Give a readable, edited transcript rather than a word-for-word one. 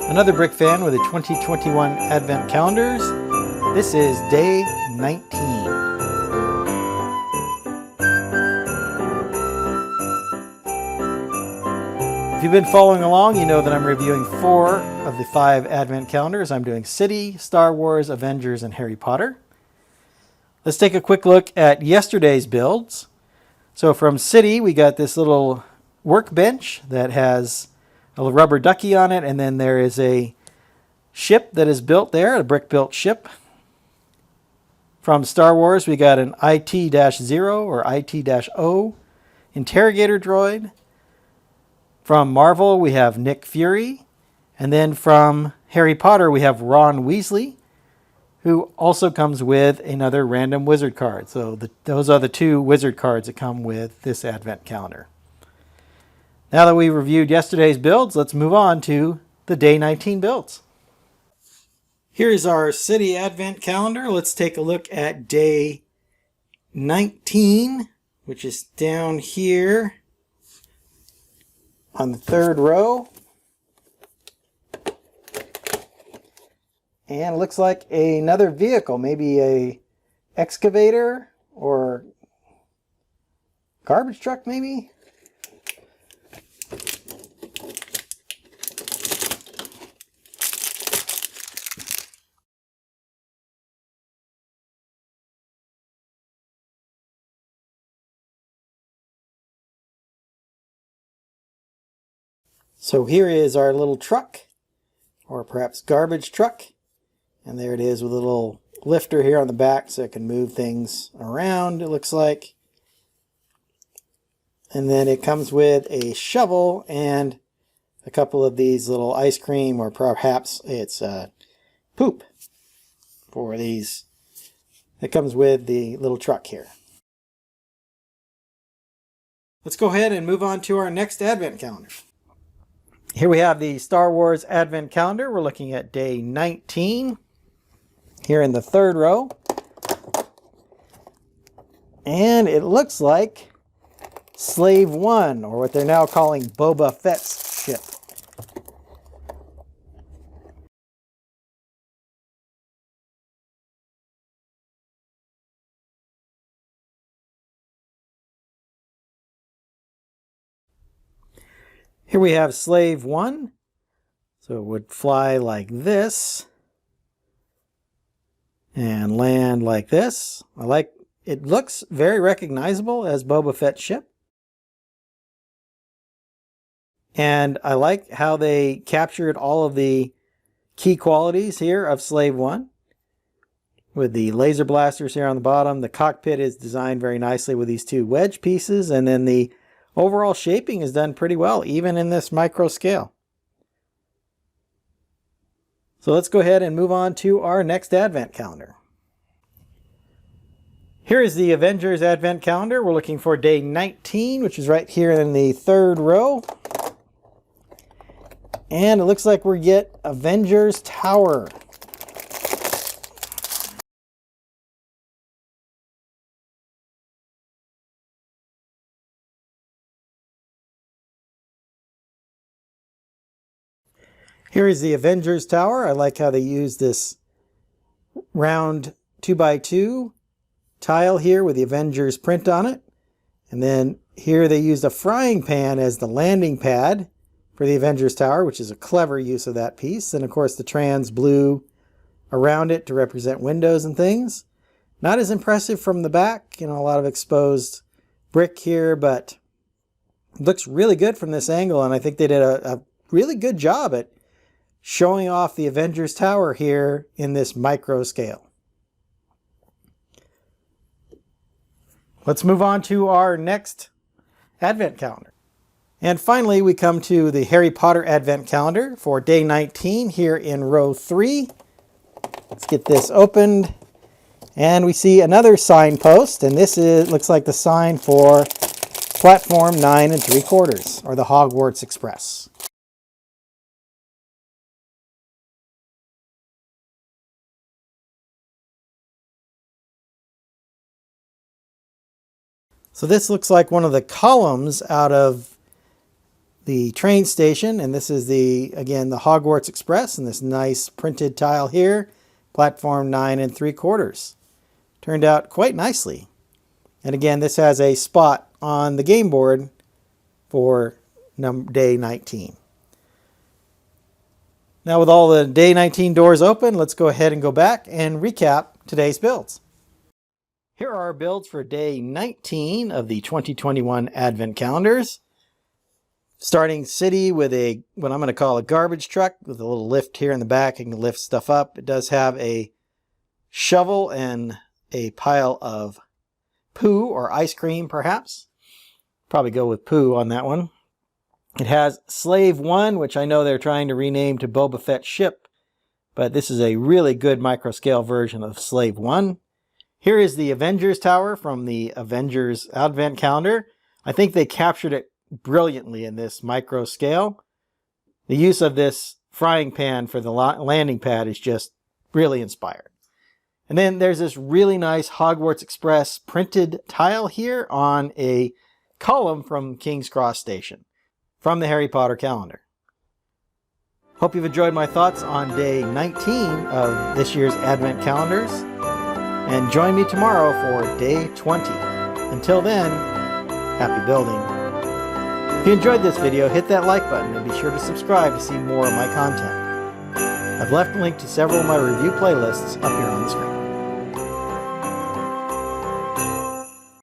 Another Brick fan with the 2021 Advent calendars. This is day 19. If you've been following along, you know that I'm reviewing 4 of the 5 Advent calendars. I'm doing City, Star Wars, Avengers, and Harry Potter. Let's take a quick look at yesterday's builds. So from City, we got this little workbench that has a little rubber ducky on it, and then there is a ship that is built there, a brick-built ship. From Star Wars, we got an IT-0 or IT-O interrogator droid. From Marvel, we have Nick Fury. And then from Harry Potter, we have Ron Weasley, who also comes with another random wizard card. So those are the 2 wizard cards that come with this Advent calendar. Now that we reviewed yesterday's builds, let's move on to the day 19 builds. Here's our City Advent calendar. Let's take a look at day 19, which is down here on the 3rd row. And it looks like another vehicle, maybe a excavator or garbage truck maybe. So here is our little truck, or perhaps garbage truck. And there it is with a little lifter here on the back so it can move things around, it looks like. And then it comes with a shovel and a couple of these little ice cream, or perhaps it's poop for these. It comes with the little truck here. Let's go ahead and move on to our next Advent calendar. Here we have the Star Wars Advent calendar. We're looking at day 19 here in the 3rd row. And it looks like Slave 1, or what they're now calling Boba Fett's ship. Here we have Slave 1. So it would fly like this and land like this. It looks very recognizable as Boba Fett's ship. And I like how they captured all of the key qualities here of Slave 1. With the laser blasters here on the bottom. The cockpit is designed very nicely with these 2 wedge pieces. And then the overall shaping is done pretty well, even in this micro scale. So let's go ahead and move on to our next Advent calendar. Here is the Avengers Advent calendar. We're looking for day 19, which is right here in the 3rd row. And it looks like we get Avengers Tower. Here is the Avengers Tower. I like how they use this round 2x2 tile here with the Avengers print on it. And then here they used a frying pan as the landing pad for the Avengers Tower, which is a clever use of that piece. And of course the trans blue around it to represent windows and things. Not as impressive from the back, a lot of exposed brick here, but it looks really good from this angle. And I think they did a really good job at showing off the Avengers Tower here in this micro scale. Let's move on to our next Advent calendar. And finally, we come to the Harry Potter Advent calendar for day 19 here in row 3. Let's get this opened. And we see another signpost, and this looks like the sign for platform 9 3/4, or the Hogwarts Express. So this looks like one of the columns out of the train station, and this is again the Hogwarts Express, and this nice printed tile here, platform 9 3/4. Turned out quite nicely. And again, this has a spot on the game board for day 19. Now with all the day 19 doors open, let's go ahead and go back and recap today's builds. Here are our builds for day 19 of the 2021 Advent calendars. Starting City with what I'm going to call a garbage truck with a little lift here in the back. You can lift stuff up. It does have a shovel and a pile of poo or ice cream, perhaps. Probably go with poo on that one. It has Slave 1, which I know they're trying to rename to Boba Fett ship, but this is a really good micro-scale version of Slave 1. Here is the Avengers Tower from the Avengers Advent calendar. I think they captured it brilliantly in this micro scale. The use of this frying pan for the landing pad is just really inspired. And then there's this really nice Hogwarts Express printed tile here on a column from King's Cross Station from the Harry Potter calendar. Hope you've enjoyed my thoughts on day 19 of this year's Advent calendars. And join me tomorrow for day 20. Until then, happy building. If you enjoyed this video, hit that like button and be sure to subscribe to see more of my content. I've left a link to several of my review playlists up here on the screen.